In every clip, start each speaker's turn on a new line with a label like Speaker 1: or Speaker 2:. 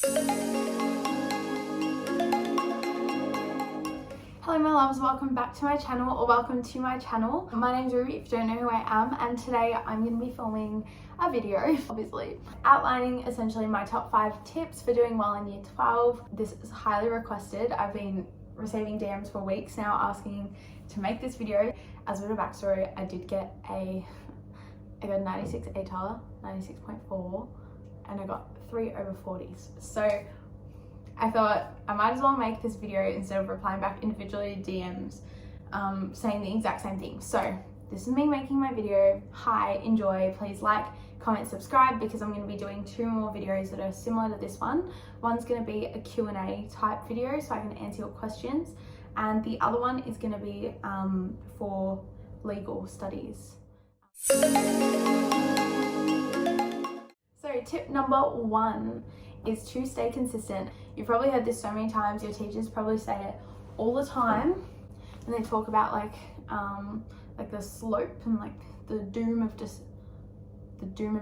Speaker 1: Hello my loves, welcome back to my channel, or welcome to my channel. My name's Ruby, if you don't know who I am, and today I'm going to be filming a video, obviously, outlining essentially my top 5 tips for doing well in Year 12. This is highly requested. I've been receiving DMs for weeks now asking to make this video. As a bit of backstory, I got 96 Atar, 96.4, and I got 3 over 40s. So I thought I might as well make this video instead of replying back individually to DMs saying the exact same thing. So this is me making my video. Hi, enjoy, please like, comment, subscribe, because I'm going to be doing 2 more videos that are similar to this one. One's going to be a Q&A type video so I can answer your questions, and the other one is going to be for legal studies. So tip number 1 is to stay consistent. You've probably heard this so many times, your teachers probably say it all the time, and they talk about like the slope and like the doom of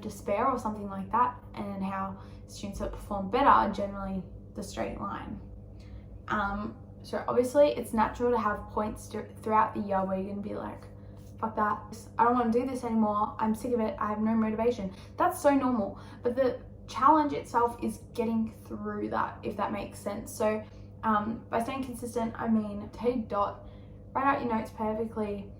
Speaker 1: despair or something like that, and how students that perform better are generally the straight line. So obviously it's natural to have points throughout the year where you're gonna be like, fuck that, I don't want to do this anymore, I'm sick of it, I have no motivation. That's so normal, but the challenge itself is getting through that, if that makes sense. So by staying consistent, I mean take dot, write out your notes perfectly,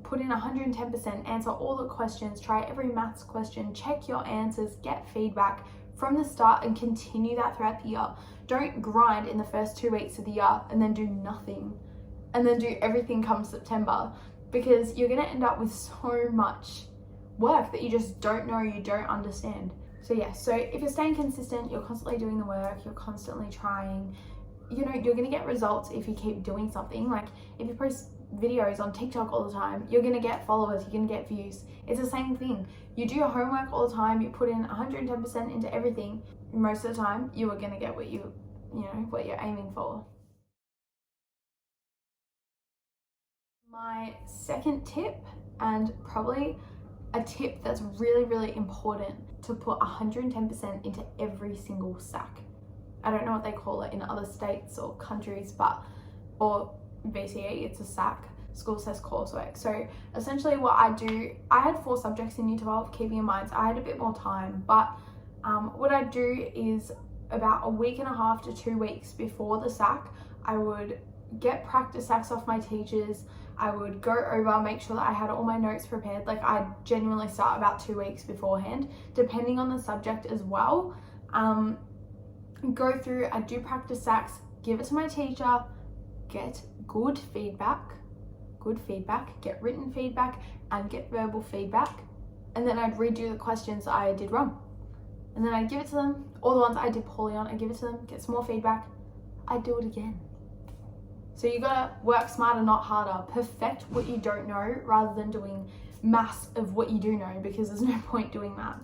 Speaker 1: put in 110%, answer all the questions, try every maths question, check your answers, get feedback from the start, and continue that throughout the year. Don't grind in the first 2 weeks of the year and then do nothing and then do everything come September, because you're going to end up with so much work that you just don't know, you don't understand. So yeah, so if you're staying consistent, you're constantly doing the work, you're constantly trying, you know, you're going to get results if you keep doing something. Like if you post videos on TikTok all the time, you're going to get followers, you're going to get views. It's the same thing. You do your homework all the time, you put in 110% into everything, most of the time you are going to get what you're aiming for. My second tip, and probably a tip that's really, really important, to put 110% into every single SAC. I don't know what they call it in other states or countries, or VCE, it's a SAC, school says coursework. So essentially what I do, I had 4 subjects in Year 12, keeping in mind, so I had a bit more time, but what I do is about a week and a half to 2 weeks before the SAC, I would get practice SACs off my teachers. I would go over, make sure that I had all my notes prepared. Like I genuinely start about 2 weeks beforehand, depending on the subject as well. Go through, I do practice SACs, give it to my teacher, get good feedback, get written feedback, and get verbal feedback. And then I'd redo the questions I did wrong. And then I'd give it to them. All the ones I did poorly on, I'd give it to them, get some more feedback, I'd do it again. So you gotta work smarter, not harder. Perfect what you don't know rather than doing mass of what you do know, because there's no point doing that.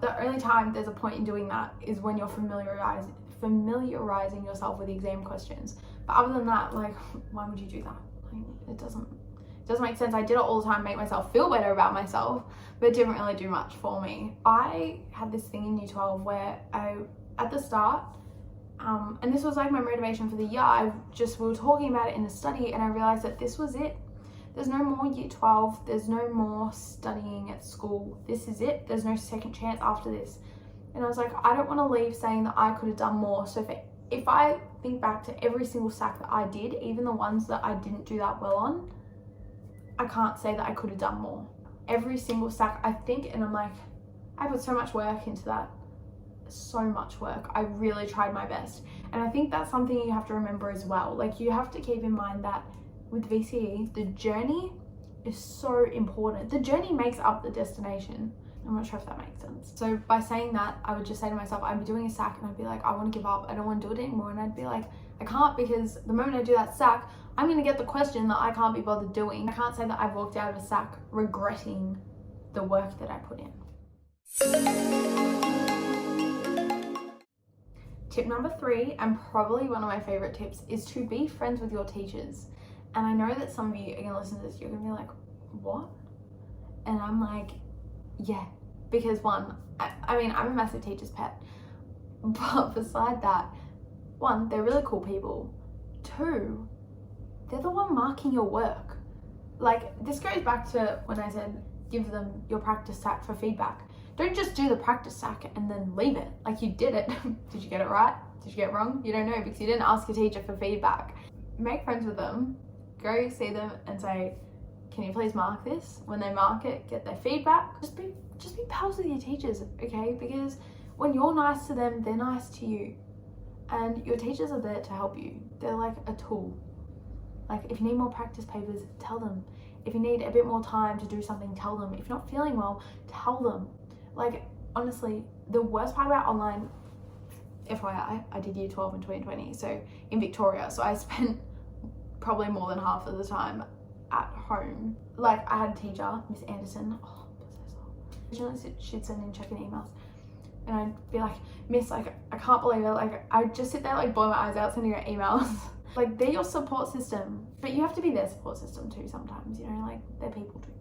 Speaker 1: The only time there's a point in doing that is when you're familiarizing yourself with the exam questions. But other than that, like, why would you do that? Like, it doesn't make sense. I did it all the time, make myself feel better about myself, but it didn't really do much for me. I had this thing in Year 12 where at the start, and this was like my motivation for the year, we were talking about it in the study, and I realized that this was it. There's no more Year 12, there's no more studying at school. This is it, there's no second chance after this. And I was like, I don't want to leave saying that I could have done more. So if I think back to every single SAC that I did, even the ones that I didn't do that well on, I can't say that I could have done more. Every single SAC, I think, and I'm like, I put so much work into that. So much work. I really tried my best, and I think that's something you have to remember as well. Like, you have to keep in mind that with VCE, the journey is so important. The journey makes up the destination. I'm not sure if that makes sense. So by saying that, I would just say to myself, I'd be doing a SAC and I'd be like, I want to give up, I don't want to do it anymore. And I'd be like, I can't, because the moment I do that SAC, I'm going to get the question that I can't be bothered doing. I can't say that I've walked out of a SAC regretting the work that I put in. Tip number 3, and probably one of my favorite tips, is to be friends with your teachers. And I know that some of you are going to listen to this, you're going to be like, what? And I'm like, yeah, because one, I mean, I'm a massive teacher's pet, But beside that, one, they're really cool people. Two, they're the one marking your work. Like, this goes back to when I said give them your practice stack for feedback. Don't just do the practice stack and then leave it. Like, you did it. Did you get it right? Did you get it wrong? You don't know because you didn't ask your teacher for feedback. Make friends with them. Go see them and say, can you please mark this? When they mark it, get their feedback. Just be pals with your teachers, okay? Because when you're nice to them, they're nice to you. And your teachers are there to help you. They're like a tool. Like, if you need more practice papers, tell them. If you need a bit more time to do something, tell them. If you're not feeling well, tell them. Like, honestly, the worst part about online, FYI, I did year 12 in 2020, so in Victoria, so I spent probably more than half of the time at home. Like, I had a teacher, Miss Anderson, oh, she'd send in check-in emails, and I'd be like, Miss, like, I can't believe it, like, I'd just sit there, like, blowing my eyes out, sending her emails. Like, they're your support system, but you have to be their support system too sometimes, you know, like, they're people too.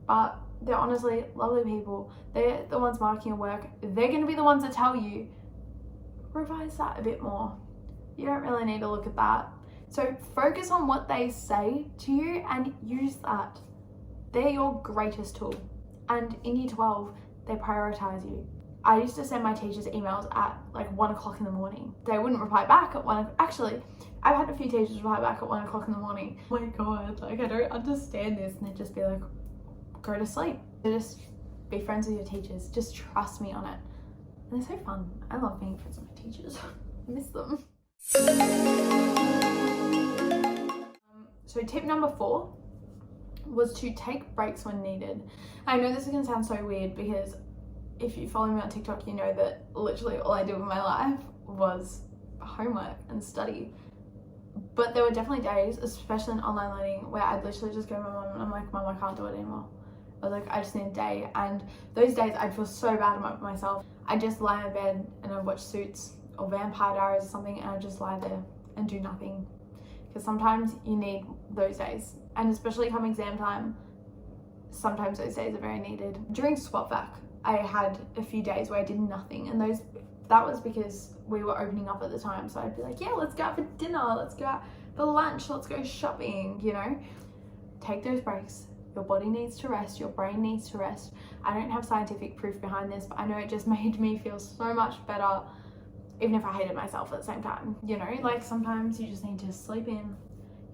Speaker 1: But they're honestly lovely people. They're the ones marking your work. They're going to be the ones that tell you, revise that a bit more. You don't really need to look at that. So focus on what they say to you and use that. They're your greatest tool. And in year 12, they prioritize you. I used to send my teachers emails at like 1 o'clock in the morning. They wouldn't reply back at 1 o'clock. Actually, I've had a few teachers reply back at 1 o'clock in the morning. Oh my God, like, I don't understand this. And they'd just be like, go to sleep. So just be friends with your teachers. Just trust me on it. And they're so fun. I love being friends with my teachers. I miss them. So tip number 4 was to take breaks when needed. I know this is gonna sound so weird because if you follow me on TikTok, you know that literally all I did with my life was homework and study. But there were definitely days, especially in online learning, where I'd literally just go to my mum and I'm like, Mum, I can't do it anymore. I was like, I just need a day. And those days I'd feel so bad about myself. I'd just lie in bed and I'd watch Suits or Vampire Diaries or something, and I'd just lie there and do nothing. Because sometimes you need those days. And especially come exam time, sometimes those days are very needed. During swap vac, I had a few days where I did nothing, and that was because we were opening up at the time. So I'd be like, yeah, let's go out for dinner, let's go out for lunch, let's go shopping, you know? Take those breaks. Your body needs to rest, your brain needs to rest. I don't have scientific proof behind this, but I know it just made me feel so much better, even if I hated myself at the same time. You know, like, sometimes you just need to sleep in,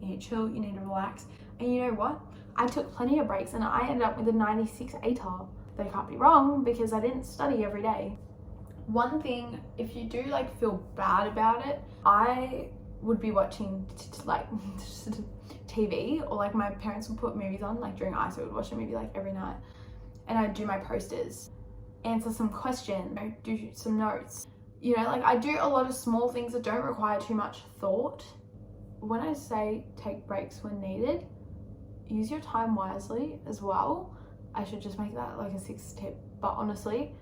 Speaker 1: you need to chill, you need to relax. And you know what? I took plenty of breaks and I ended up with a 96 Atar. They can't be wrong because I didn't study every day. One thing, if you do like feel bad about it, I would be watching like TV, or like my parents would put movies on, like during ICE I would watch a movie like every night, and I'd do my posters, answer some questions, do some notes. You know, like, I do a lot of small things that don't require too much thought. When I say take breaks when needed, use your time wisely as well. I should just make that like a 6th tip, but honestly,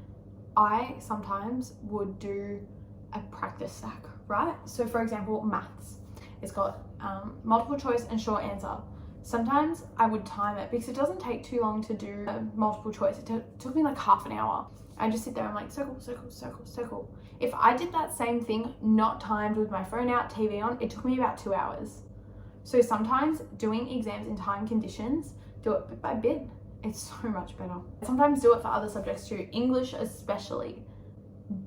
Speaker 1: I sometimes would do a practice stack, right? So for example, maths, it's got multiple choice and short answer. Sometimes I would time it because it doesn't take too long to do a multiple choice. It took me like half an hour. I just sit there and I'm like, circle, circle, circle, circle. If I did that same thing, not timed, with my phone out, TV on, it took me about 2 hours. So sometimes doing exams in time conditions, do it bit by bit. It's so much better. Sometimes do it for other subjects too, English especially.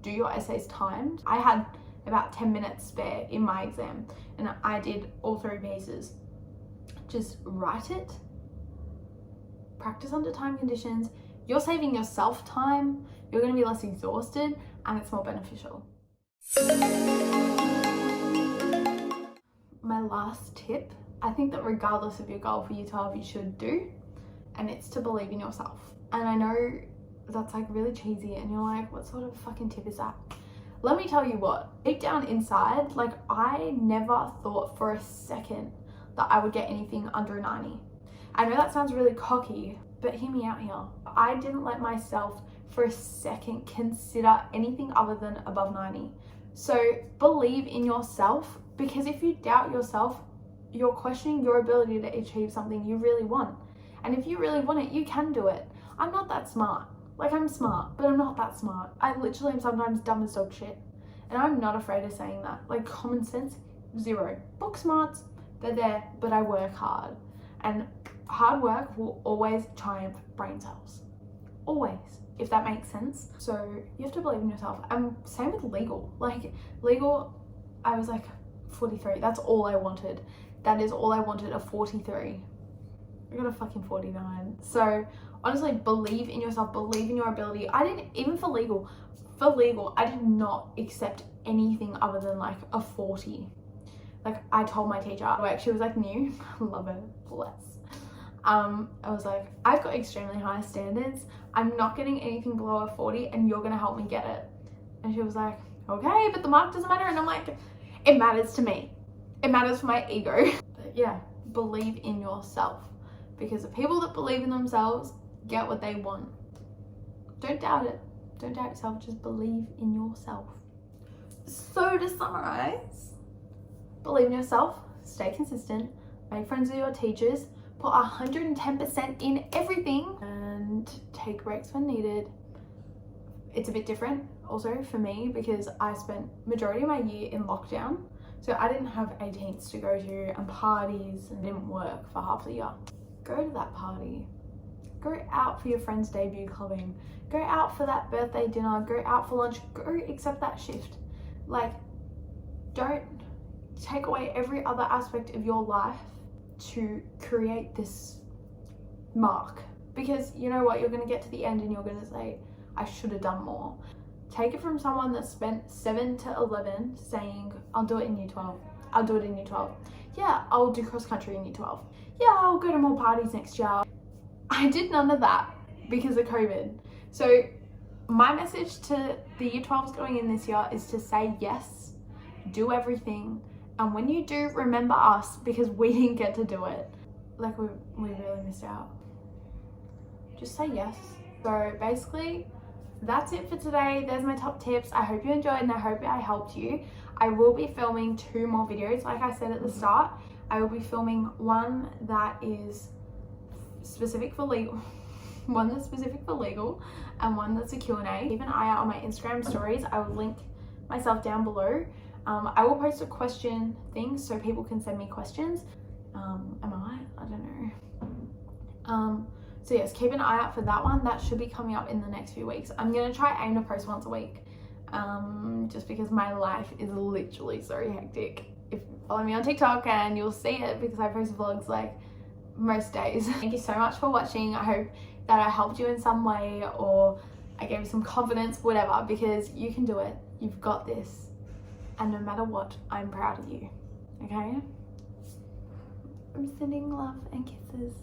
Speaker 1: Do your essays timed. I had about 10 minutes spare in my exam and I did all 3 pieces. Just write it, practice under time conditions. You're saving yourself time, you're going to be less exhausted, and it's more beneficial. My last tip, I think that regardless of your goal for year 12, you should do, and it's to believe in yourself. And I know that's like really cheesy and you're like, what sort of fucking tip is that? Let me tell you what, deep down inside, like, I never thought for a second that I would get anything under 90. I know that sounds really cocky, but hear me out here. I didn't let myself for a second consider anything other than above 90. So believe in yourself, because if you doubt yourself, you're questioning your ability to achieve something you really want. And if you really want it, you can do it. I'm not that smart. Like, I'm smart, but I'm not that smart. I literally am sometimes dumb as dog shit. And I'm not afraid of saying that. Like, common sense, 0. Book smarts, they're there, but I work hard. And hard work will always triumph brain cells. Always, if that makes sense. So you have to believe in yourself. And same with legal. Like, legal, I was like 43. That's all I wanted. That is all I wanted, a 43. I got a fucking 49. So honestly, believe in yourself, believe in your ability. I didn't, even for legal, I did not accept anything other than like a 40. Like, I told my teacher, like, she was like, new, love her, bless. I was like, I've got extremely high standards. I'm not getting anything below a 40 and you're gonna help me get it. And she was like, okay, but the mark doesn't matter. And I'm like, it matters to me. It matters for my ego. But yeah, believe in yourself, because the people that believe in themselves get what they want. Don't doubt it. Don't doubt yourself, just believe in yourself. So to summarize, believe in yourself, stay consistent, make friends with your teachers, put 110% in everything, and take breaks when needed. It's a bit different also for me because I spent majority of my year in lockdown. So I didn't have 18ths to go to and parties, and didn't work for half the year. Go to that party. Go out for your friend's debut clubbing. Go out for that birthday dinner. Go out for lunch. Go accept that shift. Like, don't take away every other aspect of your life to create this mark. Because you know what? You're going to get to the end and you're going to say, I should have done more. Take it from someone that spent 7 to 11 saying, I'll do it in year 12. I'll do it in year 12. Yeah, I'll do cross country in year 12. Yeah, I'll go to more parties next year. I did none of that because of COVID. So my message to the year 12s going in this year is to say yes, do everything. And when you do, remember us, because we didn't get to do it. Like, we really missed out. Just say yes. So basically, that's it for today. There's my top tips. I hope you enjoyed and I hope I helped you. I will be filming 2 more videos. Like I said at the start, I will be filming one that is specific for legal, one that's specific for legal, and one that's a Q&A. Keep an eye out on my Instagram stories. I will link myself down below. I will post a question thing so people can send me questions. I don't know. So yes, keep an eye out for that one. That should be coming up in the next few weeks. I'm gonna try aim to post once a week, just because my life is literally so hectic. If you follow me on TikTok, and you'll see it because I post vlogs like most days. Thank you so much for watching. I hope that I helped you in some way, or I gave you some confidence, whatever, because you can do it. You've got this. And no matter what, I'm proud of you. Okay? I'm sending love and kisses.